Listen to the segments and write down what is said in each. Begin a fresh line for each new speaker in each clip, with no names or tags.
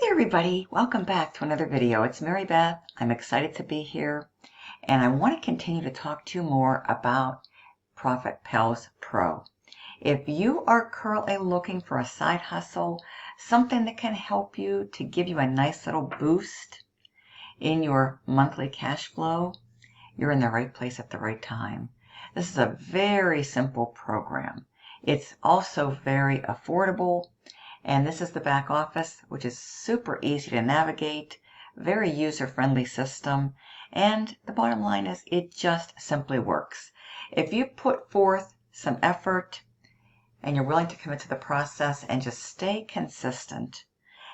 Hey everybody, welcome back to another video. It's Marybeth. I'm excited to be here and I want to continue to talk to you more about Profit Pals Pro. If you are currently looking for a side hustle, something that can help you to give you a nice little boost in your monthly cash flow, you're in the right place at the right time. This is a very simple program. It's also very affordable. And this is the back office, which is super easy to navigate, very user-friendly system. And the bottom line is it just simply works. If you put forth some effort and you're willing to commit to the process and just stay consistent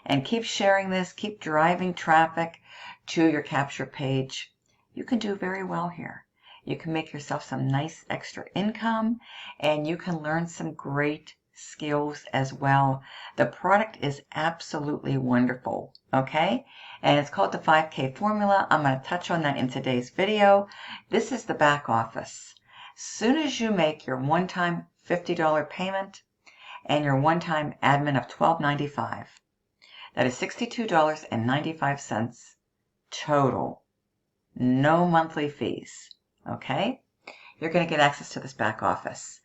and keep sharing this, keep driving traffic to your capture page, you can do very well here. You can make yourself some nice extra income and you can learn some great skills as well. The product is absolutely wonderful, okay? And it's called the 5K formula. I'm going to touch on that in today's video. This is the back office. Soon as you make your one-time $50 payment and your one-time admin of $12.95, that is $62.95 total. No monthly fees, okay? You're going to get access to this back office.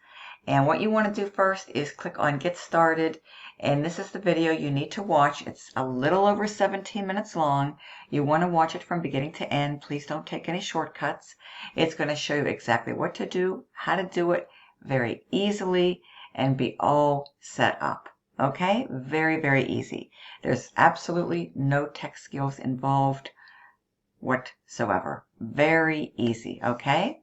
And what you want to do first is click on Get Started. And this is the video you need to watch. It's a little over 17 minutes long. You want to watch it from beginning to end. Please don't take any shortcuts. It's going to show you exactly what to do, how to do it very easily, and be all set up. Okay? Very, very easy. There's absolutely no tech skills involved whatsoever. Very easy, okay?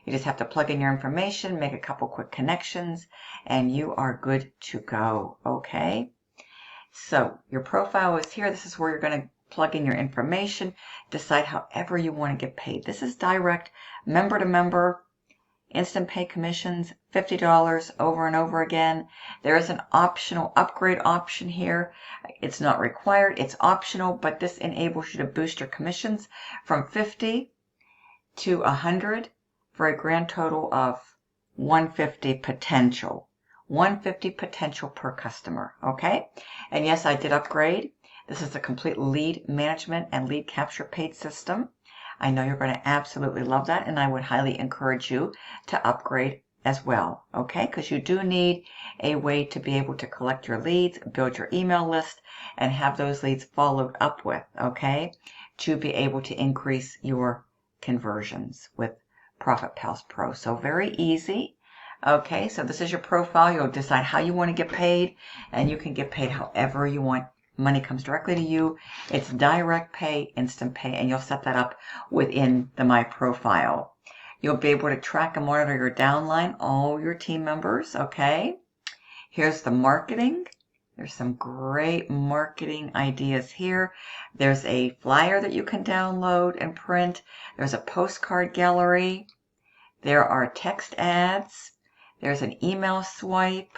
You just have to plug in your information, make a couple quick connections, and you are good to go, okay? So your profile is here. This is where you're going to plug in your information, decide however you want to get paid. This is direct, member to member, instant pay commissions, $50 over and over again. There is an optional upgrade option here. It's not required, it's optional, but this enables you to boost your commissions from 50 to 100 for a grand total of 150 potential. 150 potential per customer, okay? And yes, I did upgrade. This is a complete lead management and lead capture paid system. I know you're going to absolutely love that, and I would highly encourage you to upgrade as well, okay? Because you do need a way to be able to collect your leads, build your email list, and have those leads followed up with, okay? To be able to increase your conversions with Profit Pals Pro. So very easy. Okay, so this is your profile. You'll decide how you want to get paid, and you can get paid however you want. Money comes directly to you. It's direct pay, instant pay, and you'll set that up within the My Profile. You'll be able to track and monitor your downline, all your team members, okay? Here's the marketing. There's some great marketing ideas here. There's a flyer that you can download and print. There's a postcard gallery. There are text ads. There's an email swipe.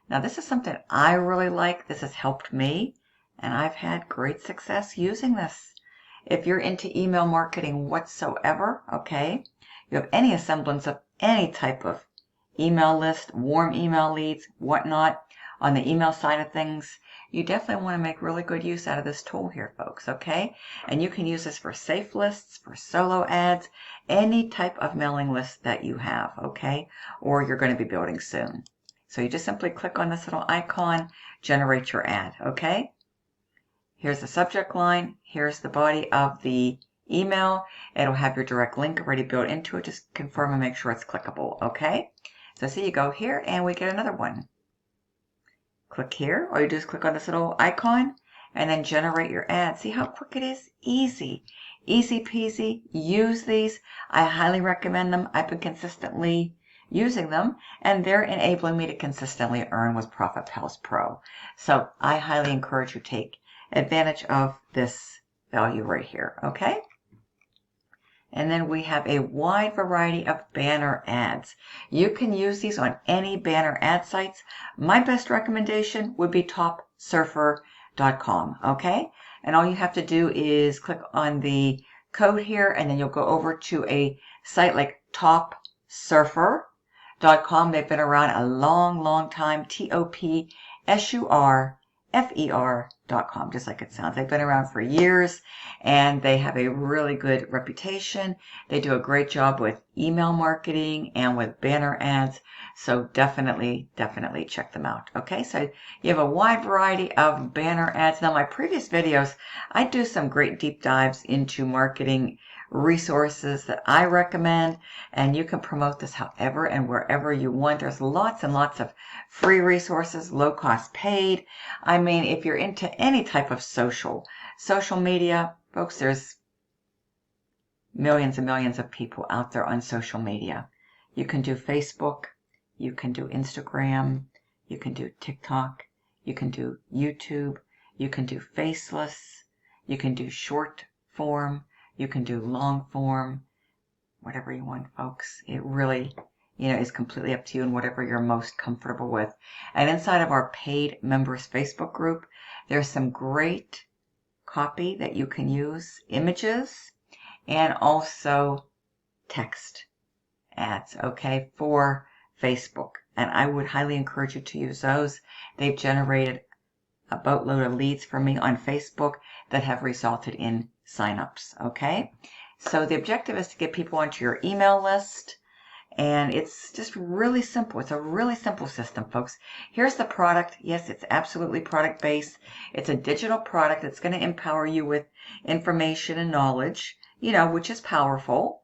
Now this is something I really like. This has helped me, and I've had great success using this. If you're into email marketing whatsoever, okay, you have any semblance of any type of email list, warm email leads, whatnot, on the email side of things, you definitely want to make really good use out of this tool here, folks, okay? And you can use this for safe lists, for solo ads, any type of mailing list that you have, okay? Or you're going to be building soon. So you just simply click on this little icon, generate your ad, okay? Here's the subject line. Here's the body of the email. It'll have your direct link already built into it. Just confirm and make sure it's clickable, okay? So see, you go here and we get another one. Click here. All you do is click on this little icon and then generate your ad. See how quick it is? Easy. Easy peasy. Use these. I highly recommend them. I've been consistently using them, and they're enabling me to consistently earn with Profit Pals Pro. So I highly encourage you to take advantage of this value right here, okay? And then we have a wide variety of banner ads. You can use these on any banner ad sites. My best recommendation would be topsurfer.com, okay? And all you have to do is click on the code here, and then you'll go over to a site like topsurfer.com. They've been around a long, long time, topsurfer.com. marybeth.com, just like it sounds. They've been around for years and they have a really good reputation. They do a great job with email marketing and with banner ads. So definitely check them out. Okay, so you have a wide variety of banner ads. Now, my previous videos, I do some great deep dives into marketing resources that I recommend, and you can promote this however and wherever you want. There's lots and lots of free resources, low cost paid. I mean, if you're into any type of social media, folks, there's millions and millions of people out there on social media. You can do Facebook, you can do Instagram, you can do TikTok, you can do YouTube, you can do faceless, you can do short form, you can do long form, whatever you want, folks. It really, is completely up to you and whatever you're most comfortable with. And inside of our paid members Facebook group, there's some great copy that you can use, images, and also text ads, okay, for Facebook. And I would highly encourage you to use those. They've generated a boatload of leads for me on Facebook that have resulted in signups, okay? So the objective is to get people onto your email list, and it's just really simple. It's a really simple system, folks. Here's the product. Yes, it's absolutely product-based. It's a digital product that's going to empower you with information and knowledge, which is powerful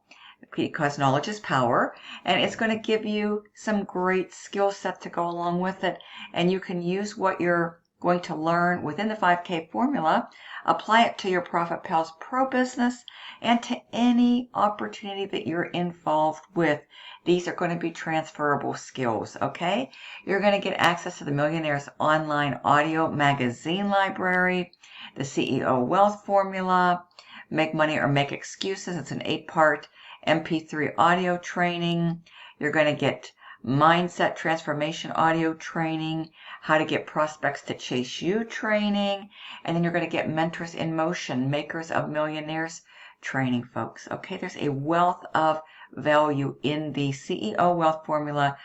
because knowledge is power, and it's going to give you some great skill set to go along with it, and you can use what you're going to learn within the 5K formula, apply it to your Profit Pals Pro business, and to any opportunity that you're involved with. These are going to be transferable skills, okay? You're going to get access to the Millionaire's Online Audio Magazine Library, the CEO Wealth Formula, Make Money or Make Excuses. It's an 8-part MP3 audio training. You're going to get Mindset Transformation audio training, How to Get Prospects to Chase You training, and then you're going to get Mentors in Motion, Makers of Millionaires training, folks. Okay, there's a wealth of value in the CEO Wealth Formula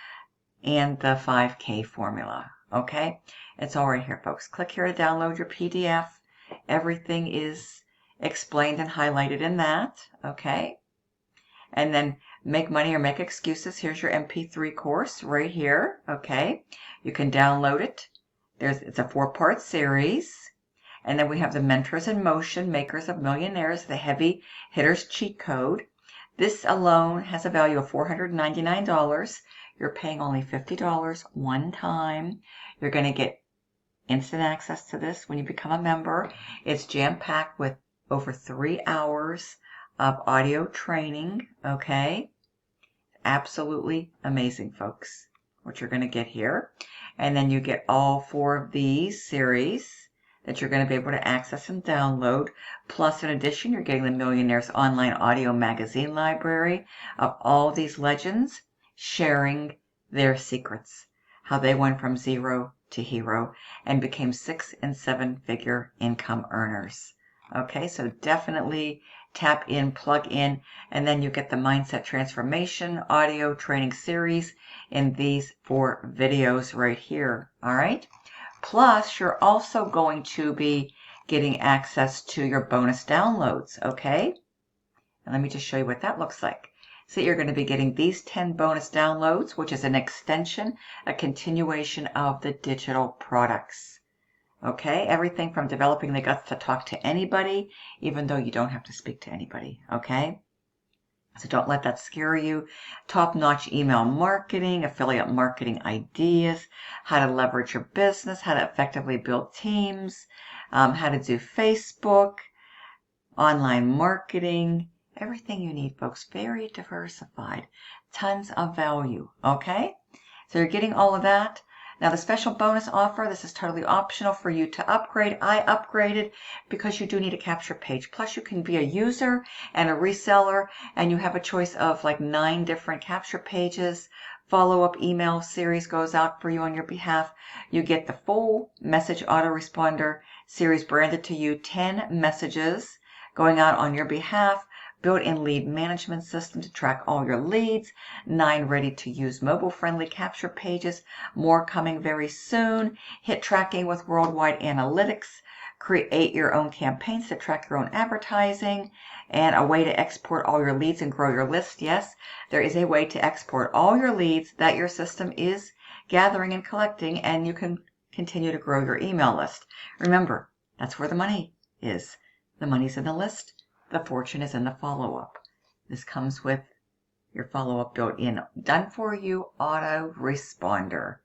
and the 5K formula. Okay, it's all right here, folks. Click here to download your PDF. Everything is explained and highlighted in that. Okay, and then Make Money or Make Excuses. Here's your MP3 course right here. Okay, you can download it. It's a 4-part series. And then we have the Mentors in Motion, Makers of Millionaires, the Heavy Hitters Cheat Code. This alone has a value of $499. You're paying only $50 one time. You're going to get instant access to this when you become a member. It's jam-packed with over 3 hours of audio training, okay? Absolutely amazing, folks, what you're going to get here. And then you get all 4 of these series that you're going to be able to access and download. Plus, in addition, you're getting the Millionaire's Online Audio Magazine Library of all these legends sharing their secrets, how they went from zero to hero and became 6- and 7-figure income earners. Okay, so definitely tap in, plug in, and then you get the Mindset Transformation audio training series in these 4 videos right here. All right. Plus, you're also going to be getting access to your bonus downloads, okay? And let me just show you what that looks like. So you're going to be getting these 10 bonus downloads, which is an extension, a continuation of the digital products. Okay, everything from developing the guts to talk to anybody, even though you don't have to speak to anybody, okay? So don't let that scare you. Top-notch email marketing, affiliate marketing ideas, how to leverage your business, how to effectively build teams, how to do Facebook, online marketing, everything you need, folks. Very diversified. Tons of value, okay? So you're getting all of that. Now, the special bonus offer, this is totally optional for you to upgrade. I upgraded because you do need a capture page. Plus, you can be a user and a reseller, and you have a choice of like 9 different capture pages. Follow-up email series goes out for you on your behalf. You get the full message autoresponder series branded to you, 10 messages going out on your behalf. Built-in lead management system to track all your leads, 9 ready-to-use mobile-friendly capture pages, more coming very soon, hit tracking with worldwide analytics, create your own campaigns to track your own advertising, and a way to export all your leads and grow your list. Yes, there is a way to export all your leads that your system is gathering and collecting, and you can continue to grow your email list. Remember, that's where the money is. The money's in the list. The fortune is in the follow-up. This comes with your follow-up built in, done for you, autoresponder.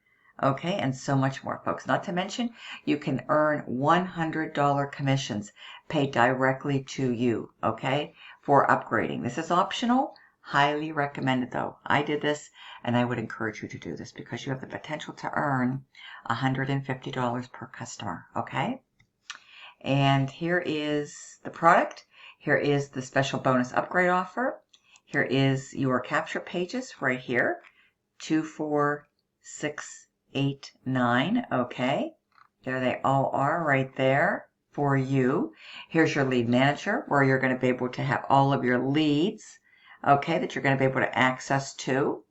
Okay, and so much more, folks. Not to mention, you can earn $100 commissions paid directly to you, okay, for upgrading. This is optional. Highly recommended, though. I did this, and I would encourage you to do this because you have the potential to earn $150 per customer, okay? And here is the product. Here is the special bonus upgrade offer. Here is your capture pages right here. 2, 4, 6, 8, 9. Okay. There they all are right there for you. Here's your lead manager where you're going to be able to have all of your leads, okay, that you're going to be able to access to.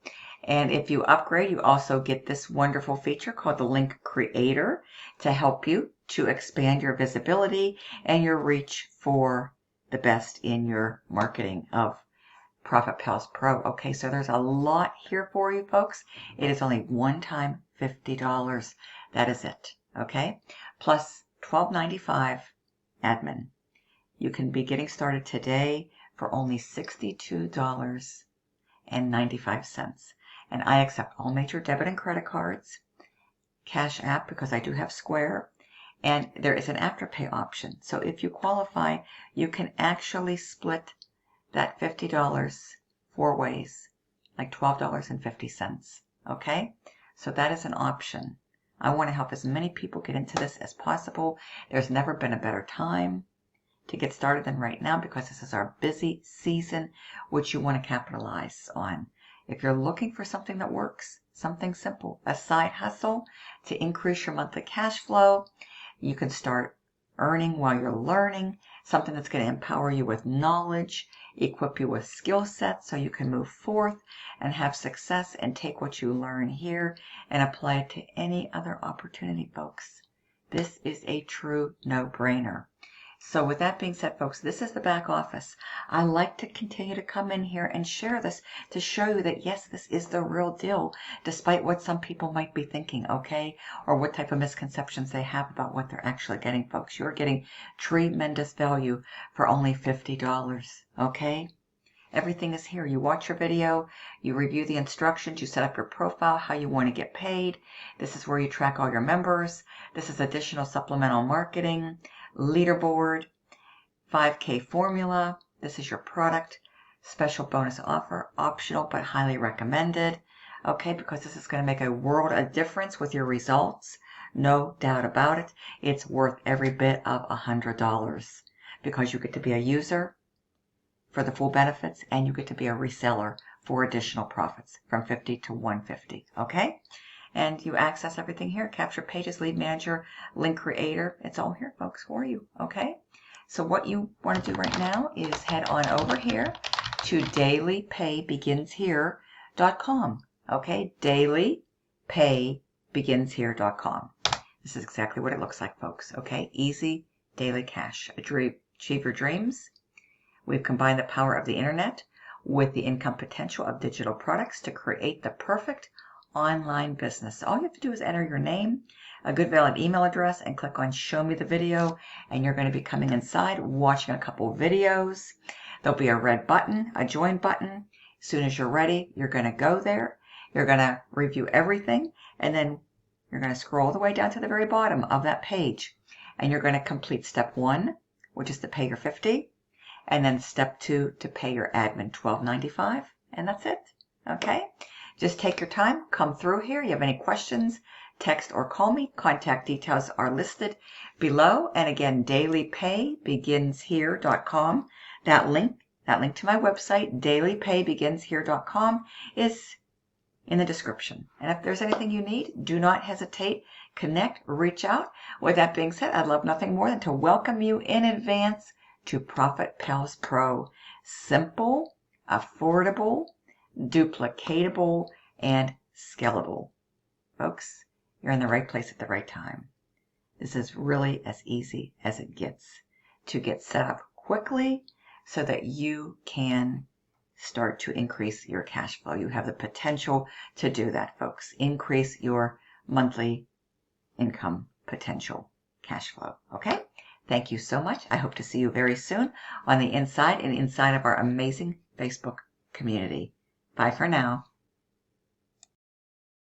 And if you upgrade, you also get this wonderful feature called the Link Creator to help you to expand your visibility and your reach for the best in your marketing of Profit Pals Pro. Okay, so there's a lot here for you, folks. It is only one time $50. That is it. Okay, plus $12.95 admin. You can be getting started today for only $62.95. And I accept all major debit and credit cards, Cash App because I do have Square, and there is an Afterpay option. So if you qualify, you can actually split that $50 four ways, like $12.50. Okay, so that is an option. I want to help as many people get into this as possible. There's never been a better time to get started than right now because this is our busy season, which you want to capitalize on. If you're looking for something that works, something simple, a side hustle to increase your monthly cash flow, you can start earning while you're learning, something that's going to empower you with knowledge, equip you with skill sets so you can move forth and have success and take what you learn here and apply it to any other opportunity, folks. This is a true no-brainer. So with that being said, folks, this is the back office. I like to continue to come in here and share this to show you that, yes, this is the real deal, despite what some people might be thinking, okay, or what type of misconceptions they have about what they're actually getting, folks. You're getting tremendous value for only $50, okay? Everything is here. You watch your video, you review the instructions, you set up your profile, how you want to get paid. This is where you track all your members. This is additional supplemental marketing, leaderboard, 5K formula. This is your product, special bonus offer, optional but highly recommended. Okay, because this is going to make a world of difference with your results. No doubt about it. It's worth every bit of $100 because you get to be a user for the full benefits and you get to be a reseller for additional profits from 50 to 150. Okay? And you access everything here. Capture pages, lead manager, link creator. It's all here, folks, for you. Okay? So what you want to do right now is head on over here to dailypaybeginshere.com. Okay? Dailypaybeginshere.com. This is exactly what it looks like, folks. Okay? Easy daily cash. Achieve your dreams. We've combined the power of the internet with the income potential of digital products to create the perfect online business. All you have to do is enter your name, a good valid email address, and click on Show Me the Video, and you're going to be coming inside, watching a couple of videos. There'll be a red button, a join button. As soon as you're ready, you're going to go there. You're going to review everything, and then you're going to scroll all the way down to the very bottom of that page, and you're going to complete step 1, which is to pay your $50. And then step 2 to pay your admin $12.95, and that's it. Okay? Just take your time, come through here. You have any questions, text or call me. Contact details are listed below. And again, dailypaybeginshere.com. That link to my website, dailypaybeginshere.com, is in the description. And if there's anything you need, do not hesitate. Connect, reach out. With that being said, I'd love nothing more than to welcome you in advance to Profit Pals Pro. Simple, affordable, duplicatable, and scalable. Folks, you're in the right place at the right time. This is really as easy as it gets to get set up quickly so that you can start to increase your cash flow. You have the potential to do that, folks. Increase your monthly income potential, cash flow. Okay? Thank you so much. I hope to see you very soon on the inside and inside of our amazing Facebook community. Bye for now.